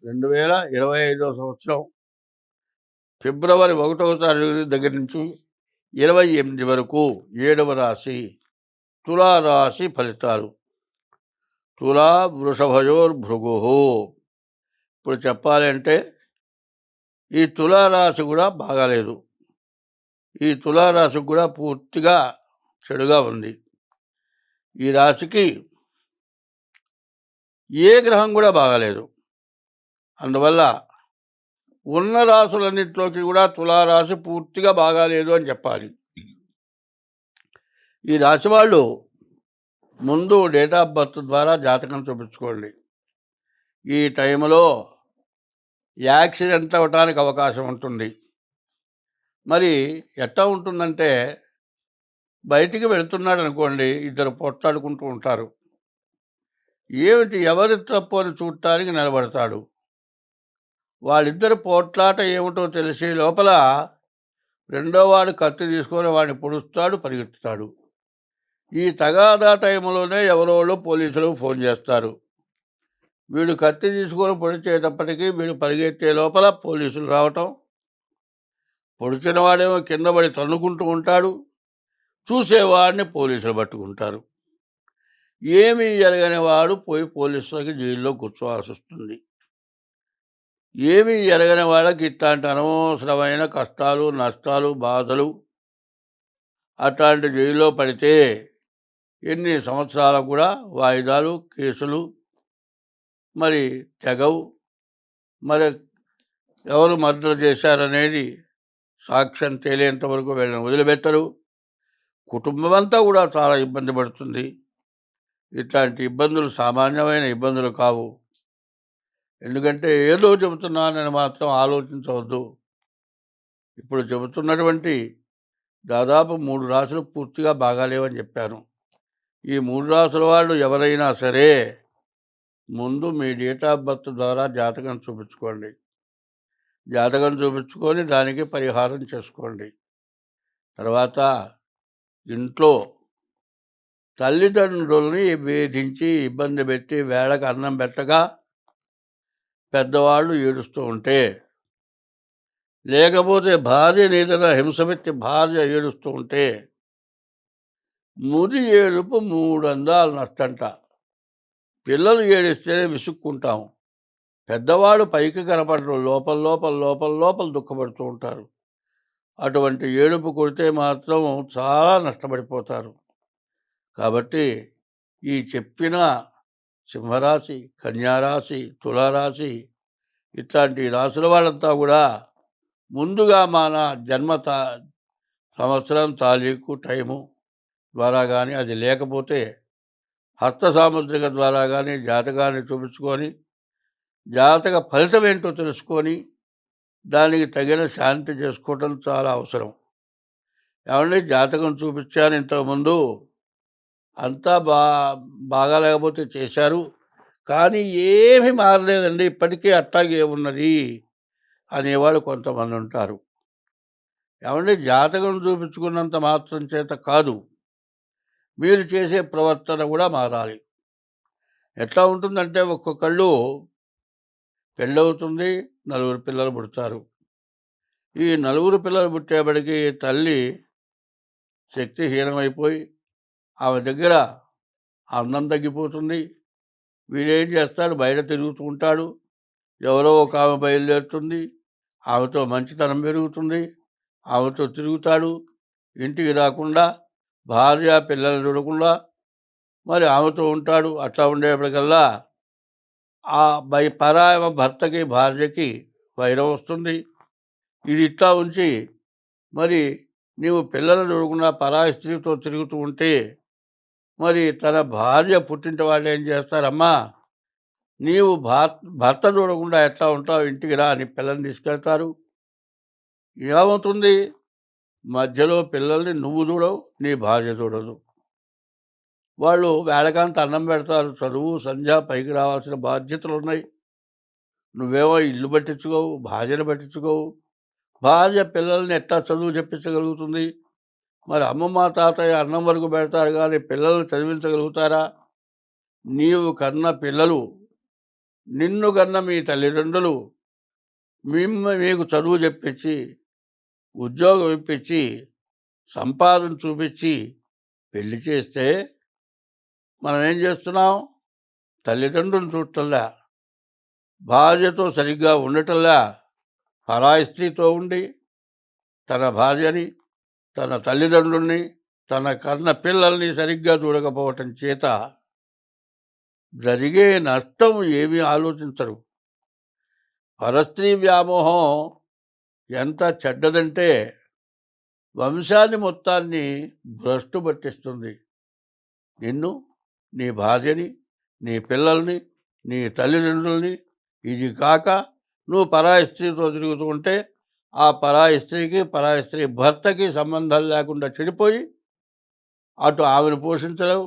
2025 సంవత్సరం ఫిబ్రవరి 1వ తారీఖు దగ్గర నుంచి 28 వరకు 7వ రాశి తులారాశి ఫలితాలు. తులా వృషభయోర్భృగు. ఇప్పుడు చెప్పాలంటే ఈ తులారాశి కూడా బాగాలేదు. ఈ తులారాశికి కూడా పూర్తిగా చెడుగా ఉంది. ఈ రాశికి ఏ గ్రహం కూడా బాగాలేదు. అందువల్ల ఉన్న రాశులన్నింటిలోకి కూడా తులారాశి పూర్తిగా బాగాలేదు అని చెప్పాలి. ఈ రాశి వాళ్ళు ముందు డేట్ ఆఫ్ బర్త్ ద్వారా జాతకం చూపించుకోండి. ఈ టైంలో యాక్సిడెంట్ అవ్వటానికి అవకాశం ఉంటుంది. మరి ఎట్లా ఉంటుందంటే, బయటికి వెళుతున్నాడు అనుకోండి, ఇద్దరు పొట్లాడుకుంటూ ఉంటారు. ఏమిటి ఎవరి తప్పు అని చూడటానికి నిలబడతాడు. వాళ్ళిద్దరు పోట్లాట ఏమిటో తెలిసే లోపల రెండోవాడు కత్తి తీసుకొని వాడిని పొడుస్తాడు, పరిగెత్తుతాడు. ఈ తగాదా టైంలోనే ఎవరోళ్ళు పోలీసులకు ఫోన్ చేస్తారు. వీడు కత్తి తీసుకొని పొడిచేటప్పటికీ వీడు పరిగెత్తే లోపల పోలీసులు రావటం, పొడిచిన వాడేమో కింద పడి తన్నుకుంటూ ఉంటాడు, చూసేవాడిని పోలీసులు పట్టుకుంటారు. ఏమీ ఎరగని వాడు పోయి పోలీసులకి జైల్లో కూర్చోవాల్సి వస్తుంది. ఏమీ ఎరగని వాళ్ళకి ఇట్లాంటి అనవసరమైన కష్టాలు, నష్టాలు, బాధలు, అట్లాంటి జైల్లో పడితే ఎన్ని సంవత్సరాలకు కూడా వాయిదాలు, కేసులు మరి తెగవు. మరి ఎవరు మర్డర్ చేశారనేది సాక్ష్యం తేలేంత వరకు వీళ్ళని వదిలిపెట్టరు. కుటుంబం అంతా కూడా చాలా ఇబ్బంది పడుతుంది. ఇట్లాంటి ఇబ్బందులు సామాన్యమైన ఇబ్బందులు కావు. ఎందుకంటే ఏదో చెబుతున్నానని మాత్రం ఆలోచించవద్దు. ఇప్పుడు చెబుతున్నటువంటి దాదాపు 3 రాశులు పూర్తిగా బాగాలేవని చెప్పాను. ఈ 3 రాశుల వాళ్ళు ఎవరైనా సరే ముందు మీ డేట్ ఆఫ్ బర్త్ ద్వారా జాతకం చూపించుకోండి. జాతకం చూపించుకొని దానికి పరిహారం చేసుకోండి. తర్వాత ఇంట్లో తల్లిదండ్రుల్ని వేధించి ఇబ్బంది పెట్టి వేళకు అన్నం పెట్టక పెద్దవాళ్ళు ఏడుస్తూ ఉంటే, లేకపోతే భార్యని ఏదైనా హింస పెట్టి భార్య ఏడుస్తూ ఉంటే, ముది ఏడుపు 3 అందాలు నష్టంట. పిల్లలు ఏడిస్తేనే విసుక్కుంటాం. పెద్దవాళ్ళు పైకి కనపడరు, లోపల లోపల లోపల లోపల దుఃఖపడుతూ ఉంటారు. అటువంటి ఏడుపు కొడితే మాత్రం చాలా నష్టపడిపోతారు. కాబట్టి ఈ చెప్పిన సింహరాశి, కన్యారాశి, తులారాశి ఇట్లాంటి రాశుల వాళ్ళంతా కూడా ముందుగా మన జన్మ సంవత్సరం తారీఖు టైము ద్వారా కానీ, అది లేకపోతే హస్త సాముద్రిక ద్వారా కానీ జాతకాన్ని చూపించుకొని జాతక ఫలితం ఏంటో తెలుసుకొని దానికి తగిన శాంతి చేసుకోవటం చాలా అవసరం. ఏమంటే జాతకం చూపించాను ఇంతకుముందు, అంతా బాగా లేకపోతే చేశారు, కానీ ఏమీ మారలేదండి, ఇప్పటికీ అట్టాగే ఉన్నది అనేవాళ్ళు కొంతమంది ఉంటారు. ఏమంటే జాతకం చూపించుకున్నంత మాత్రం చేత కాదు, మీరు చేసే ప్రవర్తన కూడా మారాలి. ఎట్లా ఉంటుందంటే, ఒక్కొక్కళ్ళు పెళ్ళవుతుంది, 4 పిల్లలు పుడతారు. ఈ 4 పిల్లలు పుట్టేపటికి తల్లి శక్తిహీనమైపోయి ఆమె దగ్గర అన్నం తగ్గిపోతుంది. వీడేం చేస్తాడు, బయట తిరుగుతూ ఉంటాడు. ఎవరో ఒక ఆమె బయలుదేరుతుంది, ఆమెతో మంచితనం పెరుగుతుంది, ఆమెతో తిరుగుతాడు. ఇంటికి రాకుండా భార్య పిల్లలు చూడకుండా మరి ఆమెతో ఉంటాడు. అట్లా ఉండేప్పటికల్లా ఆ పరాయ భర్తకి భార్యకి వైరం వస్తుంది. ఇది ఇట్లా ఉంచి మరి నీవు పిల్లలు చూడకుండా పరాయి స్త్రీతో తిరుగుతూ ఉంటే మరి తన భార్య పుట్టింటి వాళ్ళు ఏం చేస్తారమ్మా, నీవు భర్త చూడకుండా ఎట్లా ఉంటావు, ఇంటికి రా అని పిల్లల్ని తీసుకెళ్తారు. ఏమవుతుంది, మధ్యలో పిల్లల్ని నువ్వు చూడవు, నీ భార్య చూడదు. వాళ్ళు వేళకాంత అన్నం పెడతారు, చదువు సంధ్య పైకి రావాల్సిన బాధ్యతలు ఉన్నాయి. నువ్వేమో ఇల్లు పట్టించుకోవు, భార్యను పట్టించుకోవు. భార్య పిల్లల్ని ఎట్లా చదువు చెప్పించగలుగుతుంది? మరి అమ్మమ్మ తాతయ్య అన్నం వరకు పెడతారు కానీ పిల్లల్ని చదివించగలుగుతారా? నీవు కన్న పిల్లలు నిన్ను కన్న మీ తల్లిదండ్రులు మీకు చదువు చెప్పించి ఉద్యోగం ఇప్పించి సంపాదన చూపించి పెళ్లి చేస్తే మనం ఏం చేస్తున్నాం? తల్లిదండ్రులను చూడటంలా, భార్యతో సరిగ్గా ఉండటంలా, పరాయి స్త్రీతో ఉండి తన భార్యని, తన తల్లిదండ్రుల్ని, తన కన్న పిల్లల్ని సరిగ్గా చూడకపోవటం చేత జరిగే నష్టం ఏమీ ఆలోచించరు. పరస్త్రీ వ్యామోహం ఎంత చెడ్డదంటే వంశాన్ని మొత్తాన్ని భ్రష్టు పట్టిస్తుంది. నిన్ను, నీ భార్యని, నీ పిల్లల్ని, నీ తల్లిదండ్రుల్ని, ఇది కాక నువ్వు పరాయి స్త్రీతో తిరుగుతూ ఉంటే ఆ పరాయి స్త్రీకి, పరాయి స్త్రీ భర్తకి సంబంధం లేకుండా చెడిపోయి అటు ఆమెను పోషించలేవు,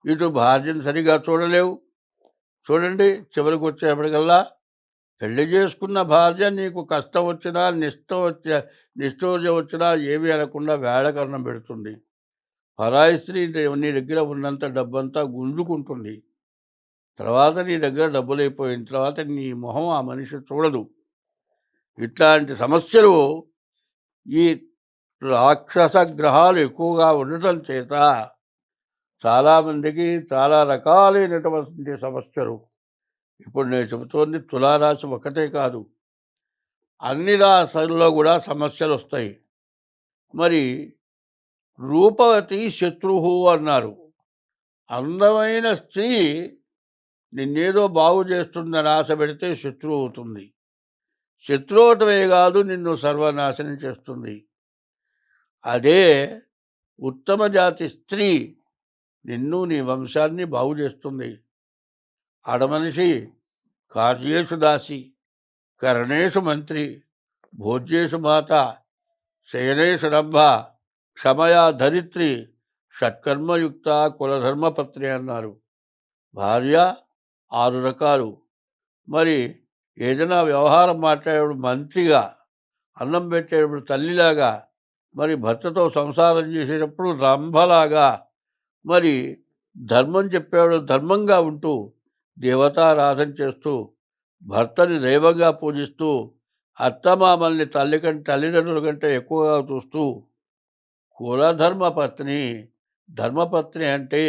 ఇటు భార్యను సరిగా చూడలేవు. చూడండి, చివరికి వచ్చేప్పటికల్లా పెళ్లి చేసుకున్న భార్య నీకు కష్టం వచ్చినా, నిష్ఠూర్యం వచ్చినా ఏమీ అనకుండా వేళకన్నం పెడుతుంది. పరాయి స్త్రీ నీ దగ్గర ఉన్నంత డబ్బంతా గుంజుకుంటుంది. తర్వాత నీ దగ్గర డబ్బులు అయిపోయిన తర్వాత నీ మొహం ఆ మనిషి చూడదు. ఇట్లాంటి సమస్యలు ఈ రాక్షస గ్రహాలు ఎక్కువగా ఉండటం చేత చాలామందికి చాలా రకాలైనటువంటి సమస్యలు. ఇప్పుడు నేను చెబుతోంది తులారాశి ఒక్కటే కాదు, అన్ని రాశుల్లో కూడా సమస్యలు వస్తాయి. మరి రూపవతి శత్రువు అన్నారు. అందమైన స్త్రీ నిన్నేదో బాగు చేస్తుందని ఆశ పెడితే శత్రువు అవుతుంది. శత్రువుతమే కాదు, నిన్ను సర్వనాశనం చేస్తుంది. అదే ఉత్తమ జాతి స్త్రీ నిన్ను, నీ వంశాన్ని బాగు చేస్తుంది. ఆడమనిషి కార్యేషు దాసి, కరణేషు మంత్రి, భోజ్యేషు మాత, శయనేషు రంభ, క్షమయా ధరిత్రి, షట్కర్మయుక్త కులధర్మపత్ని అన్నారు. భార్య 6 రకాలు. మరి ఏదైనా వ్యవహారం మాట్లాడేప్పుడు మంత్రిగా, అన్నం పెట్టేటప్పుడు తల్లిలాగా, మరి భర్తతో సంసారం చేసేటప్పుడు రంభలాగా, మరి ధర్మం చెప్పేవాడు ధర్మంగా ఉంటూ, దేవతారాధన చేస్తూ, భర్తని దైవంగా పూజిస్తూ, అత్తమామల్ని తల్లిదండ్రుల కంటే ఎక్కువగా చూస్తూ, కులధర్మపత్ని. ధర్మపత్ని అంటే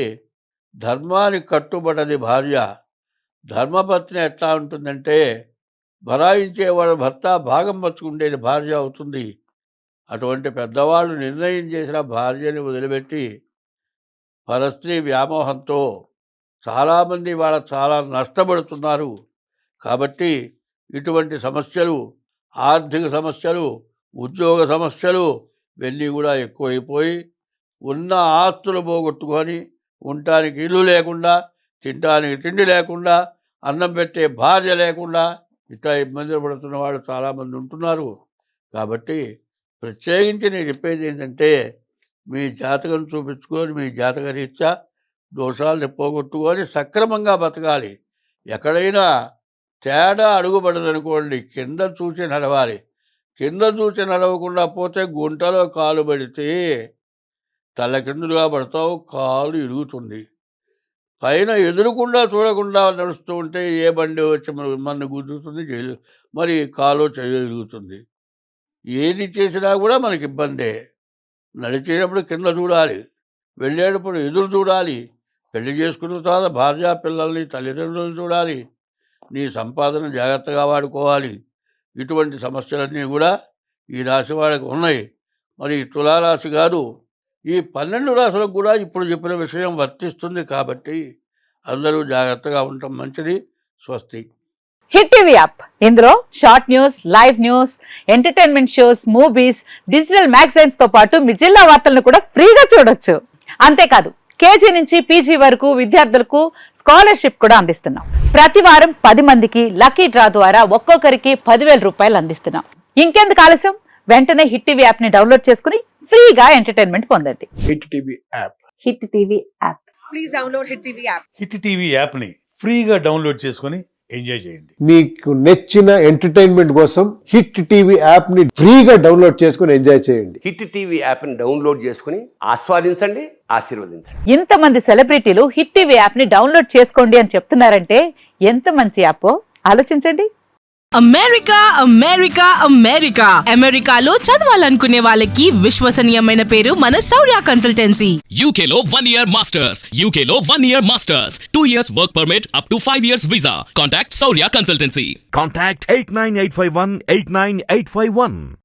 ధర్మానికి కట్టుబడది భార్య. ధర్మపత్ని ఎట్లా ఉంటుందంటే భరాయించేవాడు భర్త, భాగం పంచుకుండేది భార్య అవుతుంది. అటువంటి పెద్దవాళ్ళు నిర్ణయం చేసిన భార్యని వదిలిపెట్టి పరస్త్రీ వ్యామోహంతో చాలామంది చాలా నష్టపడుతున్నారు. కాబట్టి ఇటువంటి సమస్యలు, ఆర్థిక సమస్యలు, ఉద్యోగ సమస్యలు ఇవన్నీ కూడా ఎక్కువైపోయి ఉన్న ఆస్తులు పోగొట్టుకొని ఉండటానికి ఇల్లు లేకుండా, తినడానికి తిండి లేకుండా, అన్నం పెట్టే భార్య లేకుండా ఇట్లా ఇబ్బందులు పడుతున్న వాళ్ళు చాలామంది ఉంటున్నారు. కాబట్టి ప్రత్యేకించి నేను చెప్పేది ఏంటంటే, మీ జాతకం చూపించుకొని మీ జాతక రీత్యా దోషాలను పోగొట్టుకొని సక్రమంగా బతకాలి. ఎక్కడైనా తేడా అడుగుపడదనుకోండి, కింద చూసి నడవాలి. కింద చూసి నడవకుండా పోతే గుంటలో కాలు పడితే తలకిందులుగా పడతావు, కాలు ఇరుగుతుంది. పైన ఎదురుకుండా చూడకుండా నడుస్తూ ఉంటే ఏ బండి వచ్చి మిమ్మల్ని గుద్దుతుంది, మరి కాలు ఇరుగుతుంది. ఏది చేసినా కూడా మనకి ఇబ్బందే. నడిచేటప్పుడు కింద చూడాలి, వెళ్ళేటప్పుడు ఎదురు చూడాలి. పెళ్లి చేసుకున్న తర్వాత భార్య పిల్లల్ని, తల్లిదండ్రులను చూడాలి. నీ సంపాదన జాగ్రత్తగా వాడుకోవాలి. ఇటువంటి సమస్యలన్నీ కూడా ఈ రాశి వాళ్ళకి ఉన్నాయి. మరి తులారాశి కాదు, ఈ 12 రాశులకు కూడా ఇప్పుడు చెప్పిన విషయం వర్తిస్తుంది. కాబట్టి అందరూ జాగ్రత్తగా ఉండటం మంచిది. స్వస్తి. హిట్ టీవీ యాప్, ఇందులో short news, live news, entertainment shows, movies, digital magazines తో పాటు మీ జిల్లా వార్తలను కూడా ఫ్రీగా చూడొచ్చు. అంతేకాదు కేజీ నుంచి పీజీ వరకు విద్యార్థులకు స్కాలర్షిప్ కూడా అందిస్తున్నాం. ప్రతి వారం 10 మందికి లక్కీ డ్రా ద్వారా ఒక్కొక్కరికి 10,000 రూపాయలు అందిస్తున్నాం. ఇంకెందుకు ఆలస్యం, వెంటనే హిట్ టీవీ యాప్ ని డౌన్లోడ్ చేసుకుని ఫ్రీగా ఎంటర్టైన్మెంట్ పొందండి. Hit TV app. Hit TV app. Please download hit TV app. Hit TV యాప్ని ఫ్రీగా డౌన్లోడ్ చేసుకొని ఎంజాయ్ చేయండి. మీకు నచ్చిన ఎంటర్టైన్మెంట్ కోసం హిట్ టీవీ యాప్ ని ఫ్రీగా డౌన్లోడ్ చేసుకుని ఎంజాయ్ చేయండి. హిట్ టీవీ యాప్ని డౌన్లోడ్ చేసుకుని ఆస్వాదించండి, ఆశీర్వదించండి. ఇంతమంది సెలబ్రిటీలు హిట్ టీవీ యాప్ ని డౌన్లోడ్ చేసుకోండి అని చెప్తున్నారంటే ఎంత మంచి యాప్ ఆలోచించండి. అమెరికా అమెరికా అమెరికా అమెరికాలో చదవాలనుకునే వాళ్ళకి విశ్వసనీయమైన పేరు మన శౌర్య కన్సల్టెన్సీ. UK లో 1 year masters. UK లో 1 year masters. 2 years work permit up to 5 years visa. Contact Saurya Consultancy. Contact 89851 89851.